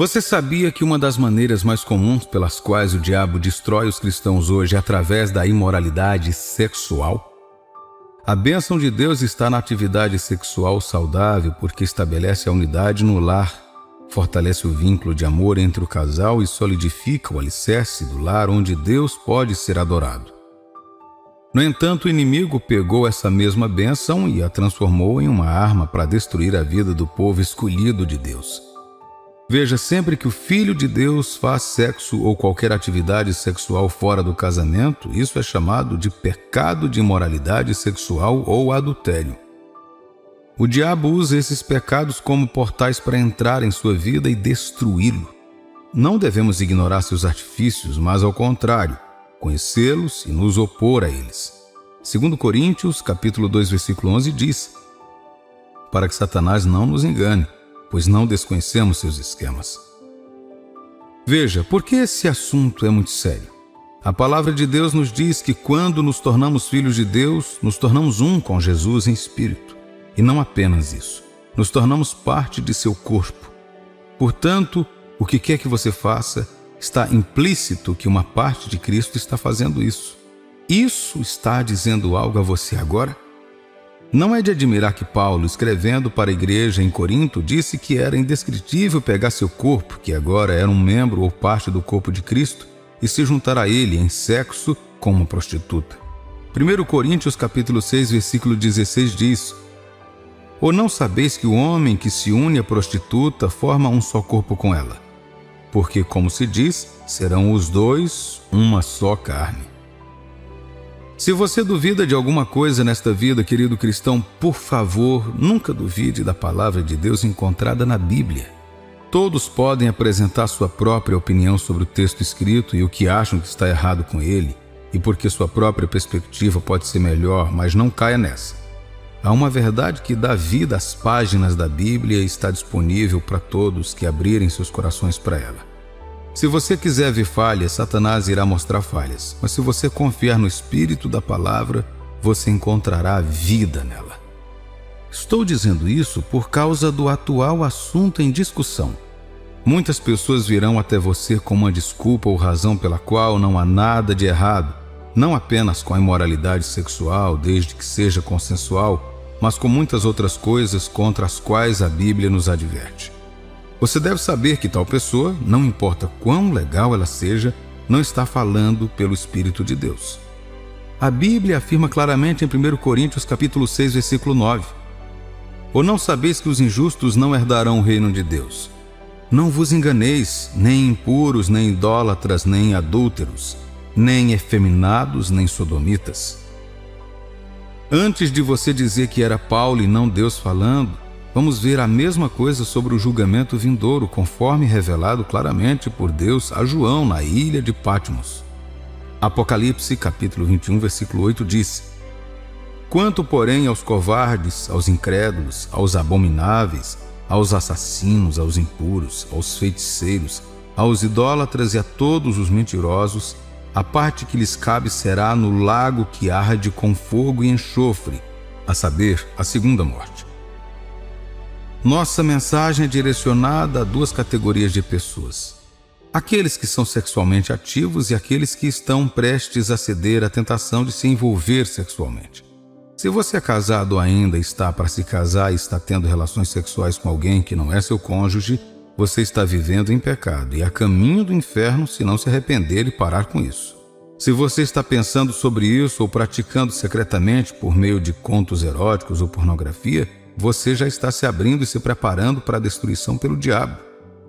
Você sabia que uma das maneiras mais comuns pelas quais o diabo destrói os cristãos hoje é através da imoralidade sexual? A bênção de Deus está na atividade sexual saudável porque estabelece a unidade no lar, fortalece o vínculo de amor entre o casal e solidifica o alicerce do lar onde Deus pode ser adorado. No entanto, o inimigo pegou essa mesma bênção e a transformou em uma arma para destruir a vida do povo escolhido de Deus. Veja, sempre que o Filho de Deus faz sexo ou qualquer atividade sexual fora do casamento, isso é chamado de pecado de imoralidade sexual ou adultério. O diabo usa esses pecados como portais para entrar em sua vida e destruí-lo. Não devemos ignorar seus artifícios, mas ao contrário, conhecê-los e nos opor a eles. 2 Coríntios, capítulo 2, versículo 11 diz: para que Satanás não nos engane, pois não desconhecemos seus esquemas. Veja, por que esse assunto é muito sério? A palavra de Deus nos diz que quando nos tornamos filhos de Deus, nos tornamos um com Jesus em espírito. E não apenas isso, nos tornamos parte de seu corpo. Portanto, o que quer que você faça, está implícito que uma parte de Cristo está fazendo isso. Isso está dizendo algo a você agora? Não é de admirar que Paulo, escrevendo para a igreja em Corinto, disse que era indescritível pegar seu corpo, que agora era um membro ou parte do corpo de Cristo, e se juntar a ele em sexo com uma prostituta. 1 Coríntios capítulo 6, versículo 16 diz: ou não sabeis que o homem que se une à prostituta forma um só corpo com ela? Porque, como se diz, serão os dois uma só carne. Se você duvida de alguma coisa nesta vida, querido cristão, por favor, nunca duvide da palavra de Deus encontrada na Bíblia. Todos podem apresentar sua própria opinião sobre o texto escrito e o que acham que está errado com ele, e porque sua própria perspectiva pode ser melhor, mas não caia nessa. Há uma verdade que dá vida às páginas da Bíblia e está disponível para todos que abrirem seus corações para ela. Se você quiser ver falhas, Satanás irá mostrar falhas, mas se você confiar no Espírito da palavra, você encontrará vida nela. Estou dizendo isso por causa do atual assunto em discussão. Muitas pessoas virão até você com uma desculpa ou razão pela qual não há nada de errado, não apenas com a imoralidade sexual, desde que seja consensual, mas com muitas outras coisas contra as quais a Bíblia nos adverte. Você deve saber que tal pessoa, não importa quão legal ela seja, não está falando pelo Espírito de Deus. A Bíblia afirma claramente em 1 Coríntios capítulo 6, versículo 9: ou não sabeis que os injustos não herdarão o reino de Deus? Não vos enganeis, nem impuros, nem idólatras, nem adúlteros, nem efeminados, nem sodomitas. Antes de você dizer que era Paulo e não Deus falando, vamos ver a mesma coisa sobre o julgamento vindouro, conforme revelado claramente por Deus a João na ilha de Patmos. Apocalipse, capítulo 21, versículo 8 diz: quanto, porém, aos covardes, aos incrédulos, aos abomináveis, aos assassinos, aos impuros, aos feiticeiros, aos idólatras e a todos os mentirosos, a parte que lhes cabe será no lago que arde com fogo e enxofre, a saber, a segunda morte. Nossa mensagem é direcionada a duas categorias de pessoas: aqueles que são sexualmente ativos e aqueles que estão prestes a ceder à tentação de se envolver sexualmente. Se você é casado ou ainda está para se casar e está tendo relações sexuais com alguém que não é seu cônjuge, você está vivendo em pecado e a caminho do inferno se não se arrepender e parar com isso. Se você está pensando sobre isso ou praticando secretamente por meio de contos eróticos ou pornografia, você já está se abrindo e se preparando para a destruição pelo diabo.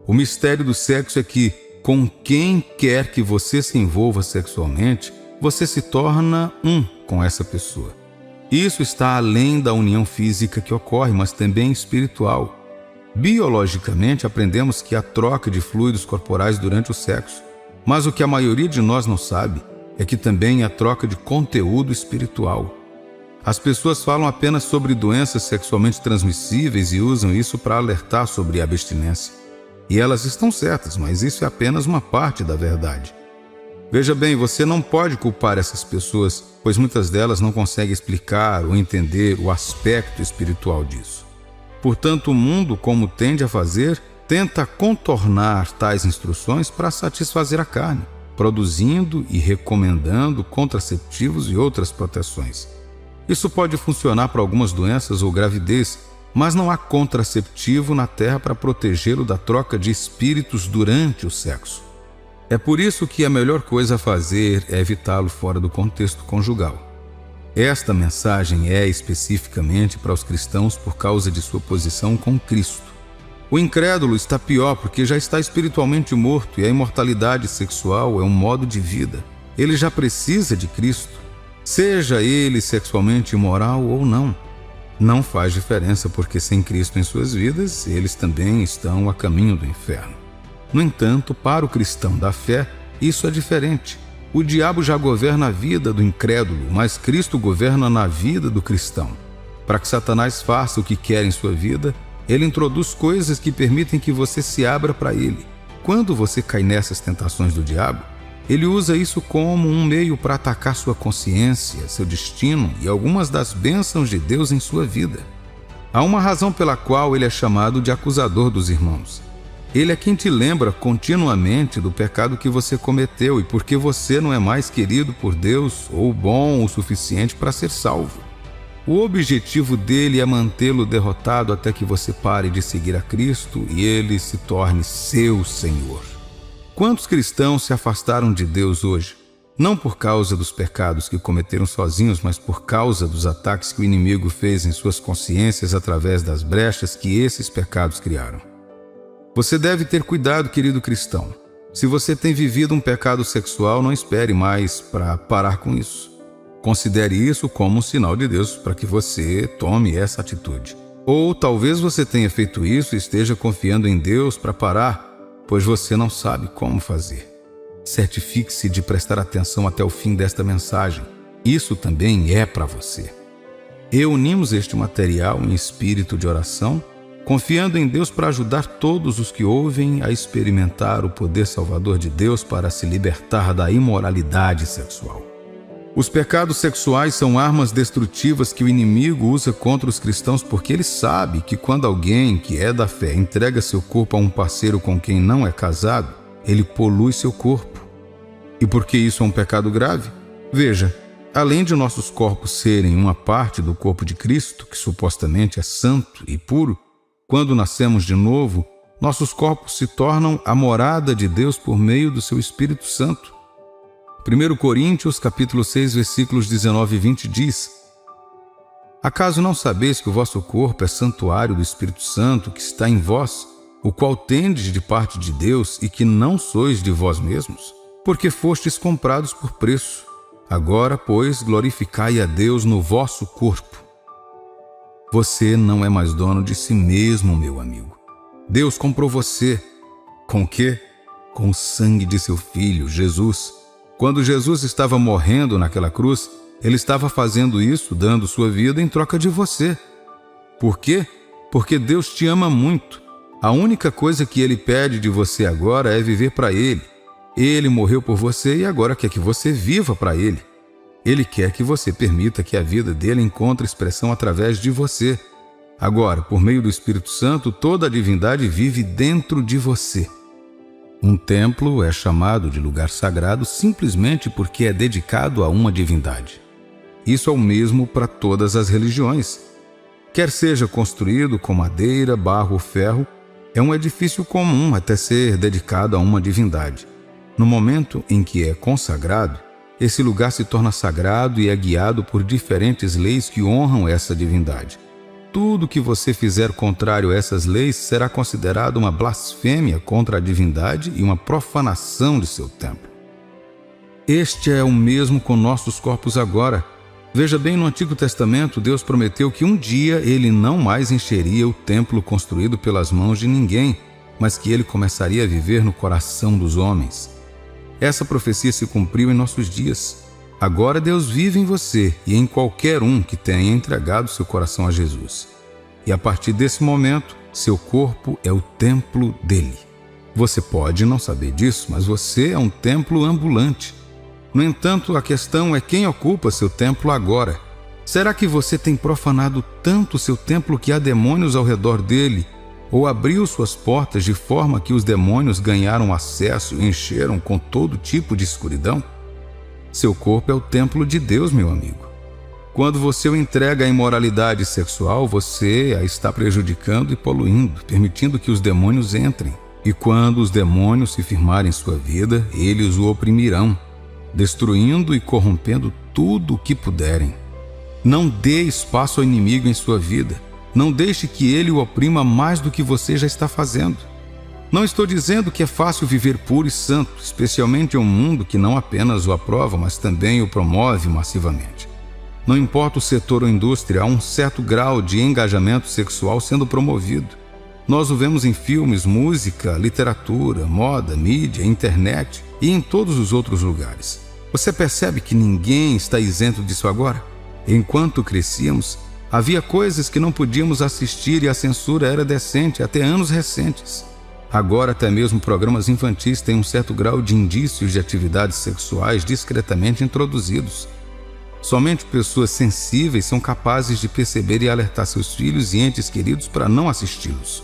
O mistério do sexo é que, com quem quer que você se envolva sexualmente, você se torna um com essa pessoa. Isso está além da união física que ocorre, mas também espiritual. Biologicamente, aprendemos que há troca de fluidos corporais durante o sexo, mas o que a maioria de nós não sabe é que também há troca de conteúdo espiritual. As pessoas falam apenas sobre doenças sexualmente transmissíveis e usam isso para alertar sobre a abstinência. E elas estão certas, mas isso é apenas uma parte da verdade. Veja bem, você não pode culpar essas pessoas, pois muitas delas não conseguem explicar ou entender o aspecto espiritual disso. Portanto, o mundo, como tende a fazer, tenta contornar tais instruções para satisfazer a carne, produzindo e recomendando contraceptivos e outras proteções. Isso pode funcionar para algumas doenças ou gravidez, mas não há contraceptivo na Terra para protegê-lo da troca de espíritos durante o sexo. É por isso que a melhor coisa a fazer é evitá-lo fora do contexto conjugal. Esta mensagem é especificamente para os cristãos por causa de sua posição com Cristo. O incrédulo está pior porque já está espiritualmente morto e a imortalidade sexual é um modo de vida. Ele já precisa de Cristo, seja ele sexualmente imoral ou não. Não faz diferença porque sem Cristo em suas vidas, eles também estão a caminho do inferno. No entanto, para o cristão da fé, isso é diferente. O diabo já governa a vida do incrédulo, mas Cristo governa na vida do cristão. Para que Satanás faça o que quer em sua vida, ele introduz coisas que permitem que você se abra para ele. Quando você cai nessas tentações do diabo, ele usa isso como um meio para atacar sua consciência, seu destino e algumas das bênçãos de Deus em sua vida. Há uma razão pela qual ele é chamado de acusador dos irmãos. Ele é quem te lembra continuamente do pecado que você cometeu e porque você não é mais querido por Deus ou bom o suficiente para ser salvo. O objetivo dele é mantê-lo derrotado até que você pare de seguir a Cristo e ele se torne seu Senhor. Quantos cristãos se afastaram de Deus hoje? Não por causa dos pecados que cometeram sozinhos, mas por causa dos ataques que o inimigo fez em suas consciências através das brechas que esses pecados criaram. Você deve ter cuidado, querido cristão. Se você tem vivido um pecado sexual, não espere mais para parar com isso. Considere isso como um sinal de Deus para que você tome essa atitude. Ou talvez você tenha feito isso e esteja confiando em Deus para parar, pois você não sabe como fazer. Certifique-se de prestar atenção até o fim desta mensagem. Isso também é para você. Reunimos este material em espírito de oração, confiando em Deus para ajudar todos os que ouvem a experimentar o poder salvador de Deus para se libertar da imoralidade sexual. Os pecados sexuais são armas destrutivas que o inimigo usa contra os cristãos porque ele sabe que quando alguém que é da fé entrega seu corpo a um parceiro com quem não é casado, ele polui seu corpo. E por que isso é um pecado grave? Veja, além de nossos corpos serem uma parte do corpo de Cristo, que supostamente é santo e puro, quando nascemos de novo, nossos corpos se tornam a morada de Deus por meio do seu Espírito Santo. 1 Coríntios, capítulo 6, versículos 19 e 20 diz: Acaso não sabeis que o vosso corpo é santuário do Espírito Santo que está em vós, o qual tendes de parte de Deus e que não sois de vós mesmos? Porque fostes comprados por preço. Agora, pois, glorificai a Deus no vosso corpo. Você não é mais dono de si mesmo, meu amigo. Deus comprou você. Com o quê? Com o sangue de seu Filho, Jesus. Quando Jesus estava morrendo naquela cruz, ele estava fazendo isso, dando sua vida em troca de você. Por quê? Porque Deus te ama muito. A única coisa que ele pede de você agora é viver para ele. Ele morreu por você e agora quer que você viva para ele. Ele quer que você permita que a vida dele encontre expressão através de você. Agora, por meio do Espírito Santo, toda a divindade vive dentro de você. Um templo é chamado de lugar sagrado simplesmente porque é dedicado a uma divindade. Isso é o mesmo para todas as religiões. Quer seja construído com madeira, barro ou ferro, é um edifício comum até ser dedicado a uma divindade. No momento em que é consagrado, esse lugar se torna sagrado e é guiado por diferentes leis que honram essa divindade. Tudo que você fizer contrário a essas leis será considerado uma blasfêmia contra a divindade e uma profanação de seu templo. Este é o mesmo com nossos corpos agora. Veja bem, no Antigo Testamento, Deus prometeu que um dia ele não mais encheria o templo construído pelas mãos de ninguém, mas que ele começaria a viver no coração dos homens. Essa profecia se cumpriu em nossos dias. Agora Deus vive em você e em qualquer um que tenha entregado seu coração a Jesus. E a partir desse momento, seu corpo é o templo dele. Você pode não saber disso, mas você é um templo ambulante. No entanto, a questão é quem ocupa seu templo agora. Será que você tem profanado tanto seu templo que há demônios ao redor dele ou abriu suas portas de forma que os demônios ganharam acesso e encheram com todo tipo de escuridão? Seu corpo é o templo de Deus, meu amigo. Quando você o entrega à imoralidade sexual, você a está prejudicando e poluindo, permitindo que os demônios entrem. E quando os demônios se firmarem em sua vida, eles o oprimirão, destruindo e corrompendo tudo o que puderem. Não dê espaço ao inimigo em sua vida. Não deixe que ele o oprima mais do que você já está fazendo. Não estou dizendo que é fácil viver puro e santo, especialmente em um mundo que não apenas o aprova, mas também o promove massivamente. Não importa o setor ou indústria, há um certo grau de engajamento sexual sendo promovido. Nós o vemos em filmes, música, literatura, moda, mídia, internet e em todos os outros lugares. Você percebe que ninguém está isento disso agora? Enquanto crescíamos, havia coisas que não podíamos assistir e a censura era decente até anos recentes. Agora até mesmo programas infantis têm um certo grau de indícios de atividades sexuais discretamente introduzidos. Somente pessoas sensíveis são capazes de perceber e alertar seus filhos e entes queridos para não assisti-los.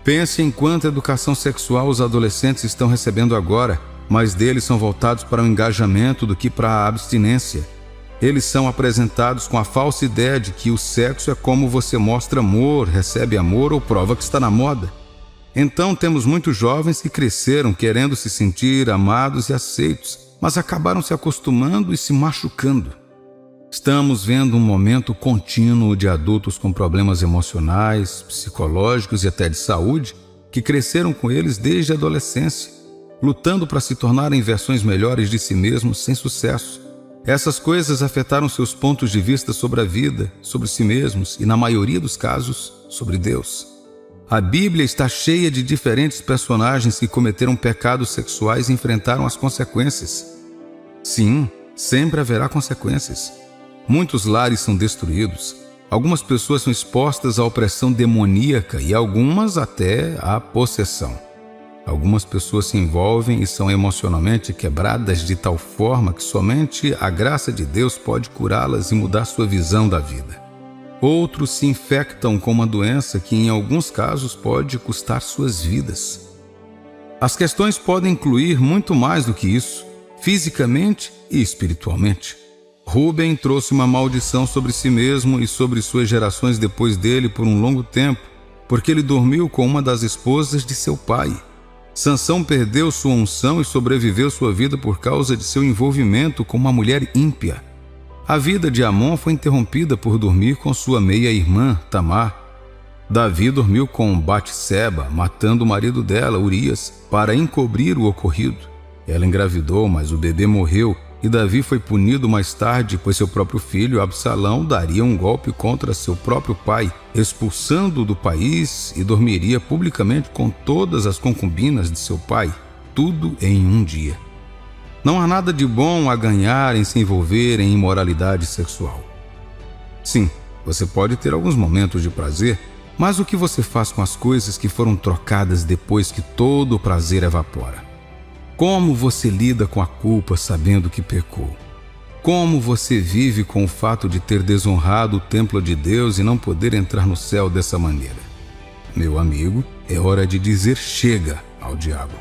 Pense em quanta educação sexual os adolescentes estão recebendo agora, mas deles são voltados para o engajamento do que para a abstinência. Eles são apresentados com a falsa ideia de que o sexo é como você mostra amor, recebe amor ou prova que está na moda. Então temos muitos jovens que cresceram querendo se sentir amados e aceitos, mas acabaram se acostumando e se machucando. Estamos vendo um momento contínuo de adultos com problemas emocionais, psicológicos e até de saúde, que cresceram com eles desde a adolescência, lutando para se tornarem versões melhores de si mesmos sem sucesso. Essas coisas afetaram seus pontos de vista sobre a vida, sobre si mesmos e, na maioria dos casos, sobre Deus. A Bíblia está cheia de diferentes personagens que cometeram pecados sexuais e enfrentaram as consequências. Sim, sempre haverá consequências. Muitos lares são destruídos, algumas pessoas são expostas à opressão demoníaca e algumas até à possessão. Algumas pessoas se envolvem e são emocionalmente quebradas de tal forma que somente a graça de Deus pode curá-las e mudar sua visão da vida. Outros se infectam com uma doença que, em alguns casos, pode custar suas vidas. As questões podem incluir muito mais do que isso, fisicamente e espiritualmente. Rúben trouxe uma maldição sobre si mesmo e sobre suas gerações depois dele por um longo tempo, porque ele dormiu com uma das esposas de seu pai. Sansão perdeu sua unção e sobreviveu sua vida por causa de seu envolvimento com uma mulher ímpia. A vida de Amon foi interrompida por dormir com sua meia-irmã, Tamar. Davi dormiu com Batseba, matando o marido dela, Urias, para encobrir o ocorrido. Ela engravidou, mas o bebê morreu, e Davi foi punido mais tarde, pois seu próprio filho, Absalão, daria um golpe contra seu próprio pai, expulsando-o do país e dormiria publicamente com todas as concubinas de seu pai, tudo em um dia. Não há nada de bom a ganhar em se envolver em imoralidade sexual. Sim, você pode ter alguns momentos de prazer, mas o que você faz com as coisas que foram trocadas depois que todo o prazer evapora? Como você lida com a culpa sabendo que pecou? Como você vive com o fato de ter desonrado o templo de Deus e não poder entrar no céu dessa maneira? Meu amigo, é hora de dizer chega ao diabo.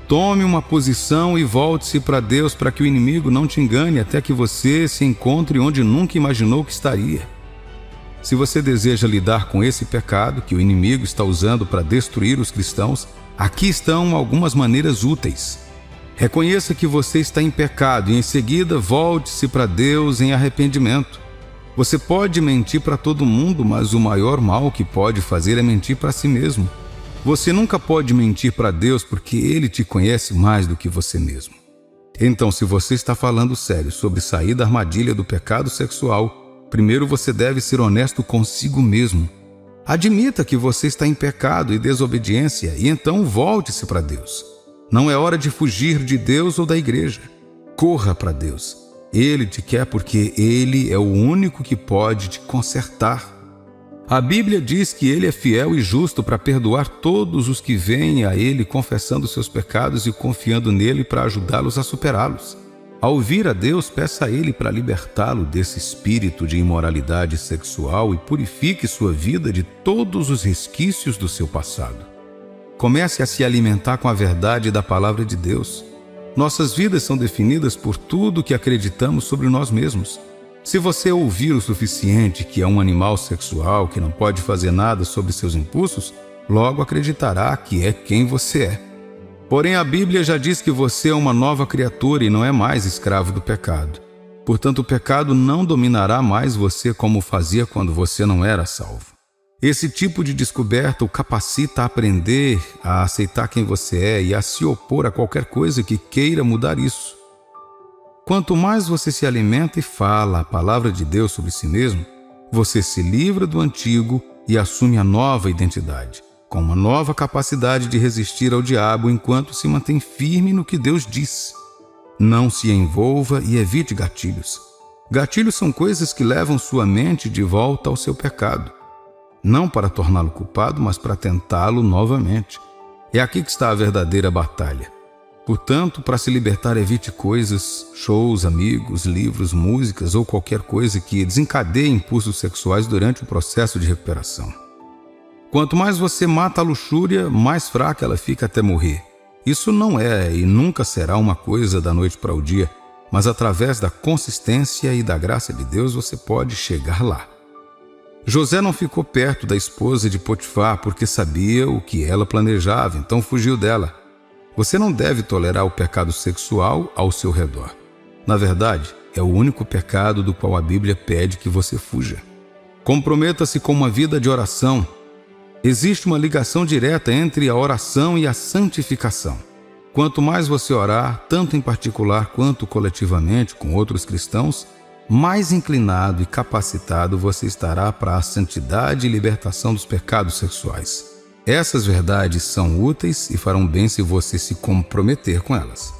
Tome uma posição e volte-se para Deus para que o inimigo não te engane até que você se encontre onde nunca imaginou que estaria. Se você deseja lidar com esse pecado que o inimigo está usando para destruir os cristãos, aqui estão algumas maneiras úteis. Reconheça que você está em pecado e em seguida volte-se para Deus em arrependimento. Você pode mentir para todo mundo, mas o maior mal que pode fazer é mentir para si mesmo. Você nunca pode mentir para Deus porque Ele te conhece mais do que você mesmo. Então, se você está falando sério sobre sair da armadilha do pecado sexual, primeiro você deve ser honesto consigo mesmo. Admita que você está em pecado e desobediência e então volte-se para Deus. Não é hora de fugir de Deus ou da igreja. Corra para Deus. Ele te quer porque Ele é o único que pode te consertar. A Bíblia diz que Ele é fiel e justo para perdoar todos os que vêm a Ele confessando seus pecados e confiando nele para ajudá-los a superá-los. Ao vir a Deus, peça a Ele para libertá-lo desse espírito de imoralidade sexual e purifique sua vida de todos os resquícios do seu passado. Comece a se alimentar com a verdade da palavra de Deus. Nossas vidas são definidas por tudo que acreditamos sobre nós mesmos. Se você ouvir o suficiente que é um animal sexual que não pode fazer nada sobre seus impulsos, logo acreditará que é quem você é. Porém, a Bíblia já diz que você é uma nova criatura e não é mais escravo do pecado. Portanto, o pecado não dominará mais você como fazia quando você não era salvo. Esse tipo de descoberta o capacita a aprender, a aceitar quem você é e a se opor a qualquer coisa que queira mudar isso. Quanto mais você se alimenta e fala a palavra de Deus sobre si mesmo, você se livra do antigo e assume a nova identidade, com uma nova capacidade de resistir ao diabo enquanto se mantém firme no que Deus diz. Não se envolva e evite gatilhos. Gatilhos são coisas que levam sua mente de volta ao seu pecado. Não para torná-lo culpado, mas para tentá-lo novamente. É aqui que está a verdadeira batalha. Portanto, para se libertar, evite coisas, shows, amigos, livros, músicas ou qualquer coisa que desencadeie impulsos sexuais durante o processo de recuperação. Quanto mais você mata a luxúria, mais fraca ela fica até morrer. Isso não é e nunca será uma coisa da noite para o dia, mas através da consistência e da graça de Deus você pode chegar lá. José não ficou perto da esposa de Potifar porque sabia o que ela planejava, então fugiu dela. Você não deve tolerar o pecado sexual ao seu redor. Na verdade, é o único pecado do qual a Bíblia pede que você fuja. Comprometa-se com uma vida de oração. Existe uma ligação direta entre a oração e a santificação. Quanto mais você orar, tanto em particular quanto coletivamente com outros cristãos, mais inclinado e capacitado você estará para a santidade e libertação dos pecados sexuais. Essas verdades são úteis e farão bem se você se comprometer com elas.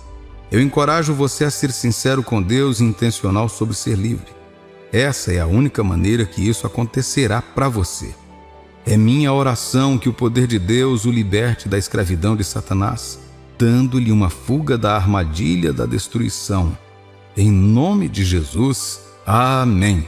Eu encorajo você a ser sincero com Deus e intencional sobre ser livre. Essa é a única maneira que isso acontecerá para você. É minha oração que o poder de Deus o liberte da escravidão de Satanás, dando-lhe uma fuga da armadilha da destruição. Em nome de Jesus, amém.